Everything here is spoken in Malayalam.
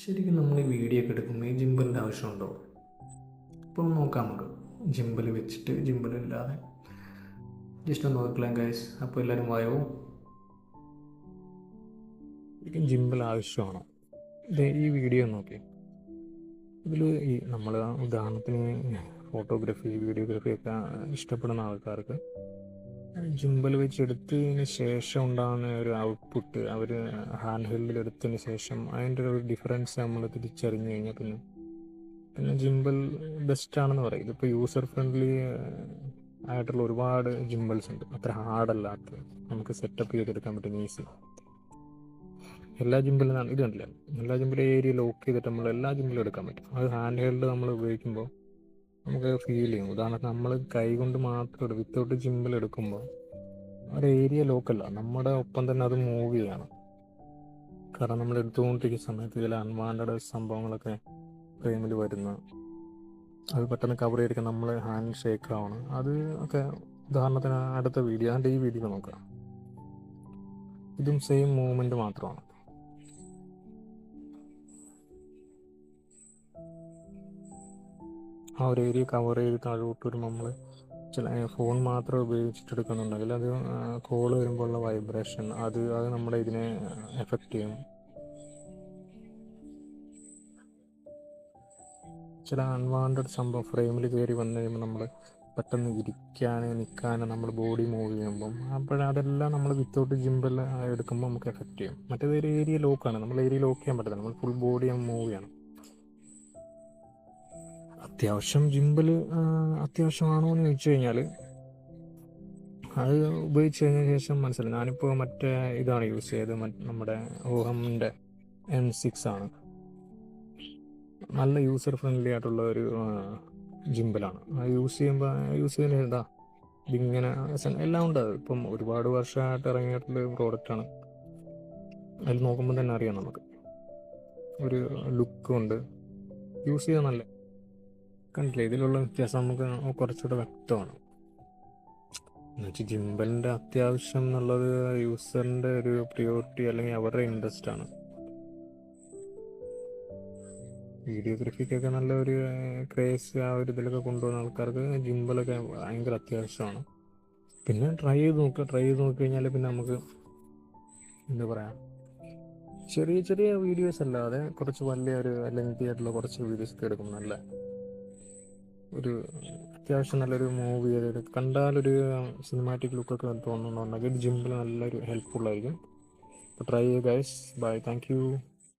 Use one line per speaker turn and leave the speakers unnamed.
ശരിക്കും നമ്മൾ ഈ വീഡിയോ ഒക്കെ എടുക്കുമ്പോൾ ഈ ജിമ്പലിൻ്റെ ആവശ്യമുണ്ടോ? ഇപ്പോൾ നോക്കാം നമുക്ക്. ജിമ്പൽ വെച്ചിട്ട് ജിമ്പലില്ലാതെ ജസ്റ്റ് ഒന്ന് നോக்கலாம் ഗൈസ്. അപ്പോൾ എല്ലാവരും വായോ. ശരിക്കും ജിമ്പൽ ആവശ്യമാണോ? ഈ വീഡിയോ നോക്കി. ഇതിൽ ഈ നമ്മൾ ഉദാഹരണത്തിന് ഫോട്ടോഗ്രാഫി വീഡിയോഗ്രാഫി ഒക്കെ ഇഷ്ടപ്പെടുന്ന ആൾക്കാർക്ക് ജിമ്പൽ വെച്ചെടുത്തതിന് ശേഷം ഉണ്ടാകുന്ന ഒരു ഔട്ട്പുട്ട്, അവർ ഹാൻഡ് ഹെൽഡിൽ എടുത്തതിന് ശേഷം അതിൻ്റെ ഒരു ഡിഫറൻസ് നമ്മൾ തിരിച്ചറിഞ്ഞു കഴിഞ്ഞാൽ പിന്നെ ജിമ്പൽ ബെസ്റ്റാണെന്ന് പറയും. ഇതിപ്പോൾ യൂസർ ഫ്രണ്ട്ലി ആയിട്ടുള്ള ഒരുപാട് ജിമ്പൽസ് ഉണ്ട്, അത്ര ഹാർഡല്ലാത്ത, നമുക്ക് സെറ്റപ്പ് ചെയ്തെടുക്കാൻ പറ്റുന്ന ഈസി. എല്ലാ ജിമ്പിലും ഇത് കണ്ടില്ല, എല്ലാ ജിമ്പിലും ഏരിയ ലോക്ക് ചെയ്തിട്ട് നമ്മൾ എല്ലാ ജിമ്പിലും എടുക്കാൻ പറ്റും. അത് ഹാൻഡ് ഹെൽഡ് നമ്മൾ ഉപയോഗിക്കുമ്പോൾ നമുക്ക് ഫീൽ ചെയ്യും. ഉദാഹരണത്തിന് നമ്മൾ കൈ കൊണ്ട് മാത്രം വിത്തൗട്ട് ജിമ്പിൽ എടുക്കുമ്പോൾ ഒരു ഏരിയ ലോക്കല്ല, നമ്മുടെ ഒപ്പം തന്നെ അത് മൂവ് ചെയ്യണം. കാരണം നമ്മൾ എടുത്തുകൊണ്ടിരിക്കുന്ന സമയത്ത് ചില അൺവാണ്ടഡ് സംഭവങ്ങളൊക്കെ ഫ്രെയിമിൽ വരുന്ന, അത് പെട്ടെന്ന് കവർ ചെയ്തിരിക്കാൻ നമ്മൾ ഹാൻഡ് ഷേക്ക് ആവണം. അത് ഒക്കെ ഉദാഹരണത്തിന് അടുത്ത വീഡിയോ, അതിൻ്റെ ഈ വീഡിയോ നോക്കാം. ഇതും സെയിം മൂവ്മെൻറ്റ് മാത്രമാണ്. ആ ഒരു ഏരിയ കവർ ചെയ്ത് താഴോട്ട് വരുമ്പോൾ നമ്മൾ ചില ഫോൺ മാത്രം ഉപയോഗിച്ചിട്ടെടുക്കുന്നുണ്ടെങ്കിൽ അത് കോൾ വരുമ്പോഴുള്ള വൈബ്രേഷൻ അത് നമ്മുടെ ഇതിനെ എഫക്റ്റ് ചെയ്യും. ചില അൺവാണ്ടഡ് സംഭവം ഫ്രെയിമിൽ കയറി വന്നു കഴിയുമ്പോൾ നമ്മൾ പെട്ടെന്ന് നിൽക്കാനും നമ്മൾ ബോഡി മൂവ് ചെയ്യുമ്പം അതെല്ലാം നമ്മൾ വിത്തൗട്ട് ജിമ്പൽ എടുക്കുമ്പോൾ നമുക്ക് എഫക്റ്റ് ചെയ്യും. മറ്റേത് ഒരു ഏരിയ ലോക്കാണ്, നമ്മൾ ഏരിയ ലോക്ക് ചെയ്യാൻ പറ്റില്ല, നമ്മൾ ഫുൾ ബോഡി മൂവ് ചെയ്യണം. അത്യാവശ്യം ജിമ്പൽ അത്യാവശ്യമാണോ എന്ന് ചോദിച്ചു കഴിഞ്ഞാൽ അത് ഉപയോഗിച്ച് കഴിഞ്ഞ ശേഷം മനസ്സിലായി. ഞാനിപ്പോൾ മറ്റേ ഇതാണ് യൂസ് ചെയ്തത്, നമ്മുടെ ഓഹമിൻ്റെ M6 ആണ്. നല്ല യൂസർ ഫ്രണ്ട്ലി ആയിട്ടുള്ള ഒരു ജിമ്പലാണ്. അത് യൂസ് ചെയ്യുന്നതിന് ഇതിങ്ങനെ എല്ലാം ഉണ്ട്. ഇപ്പം ഒരുപാട് വർഷമായിട്ട് ഇറങ്ങിയിട്ടുള്ള പ്രോഡക്റ്റാണ്. അതിൽ നോക്കുമ്പോൾ തന്നെ അറിയാം, നമുക്ക് ഒരു ലുക്കുണ്ട്, യൂസ് ചെയ്താൽ നല്ല. കണ്ടില്ലേ, ഇതിലുള്ള വ്യത്യാസം നമുക്ക് കുറച്ചുകൂടെ വ്യക്തമാണ്. എന്നുവെച്ചാൽ ജിമ്പലിൻ്റെ അത്യാവശ്യം എന്നുള്ളത് യൂസറിൻ്റെ ഒരു പ്രിയോറിറ്റി അല്ലെങ്കിൽ അവരുടെ ഇൻട്രസ്റ്റ് ആണ്. വീഡിയോഗ്രാഫിക്കൊക്കെ നല്ല ഒരു ക്രേസ് ആ ഒരു ഇതിലൊക്കെ കൊണ്ടുപോകുന്ന ആൾക്കാർക്ക് ജിമ്പലൊക്കെ ഭയങ്കര അത്യാവശ്യമാണ്. പിന്നെ ട്രൈ ചെയ്ത് നോക്കി കഴിഞ്ഞാൽ പിന്നെ നമുക്ക് എന്താ പറയുക, ചെറിയ ചെറിയ വീഡിയോസ് അല്ലാതെ കുറച്ച് വലിയ ഒരു ലെങ്തി ആയിട്ടുള്ള കുറച്ച് വീഡിയോസൊക്കെ എടുക്കും. നല്ല ഒരു അത്യാവശ്യം നല്ലൊരു മൂവി ചെയ്തൊരു കണ്ടാലൊരു സിനിമാറ്റിക് ലുക്കൊക്കെ തോന്നുന്നുണ്ടെങ്കിൽ ജിമ്പിൽ നല്ലൊരു ഹെൽപ്ഫുൾ ആയിരിക്കും. അപ്പോൾ ട്രൈ ചെയ്യുക ഗൈസ്. By, thank you.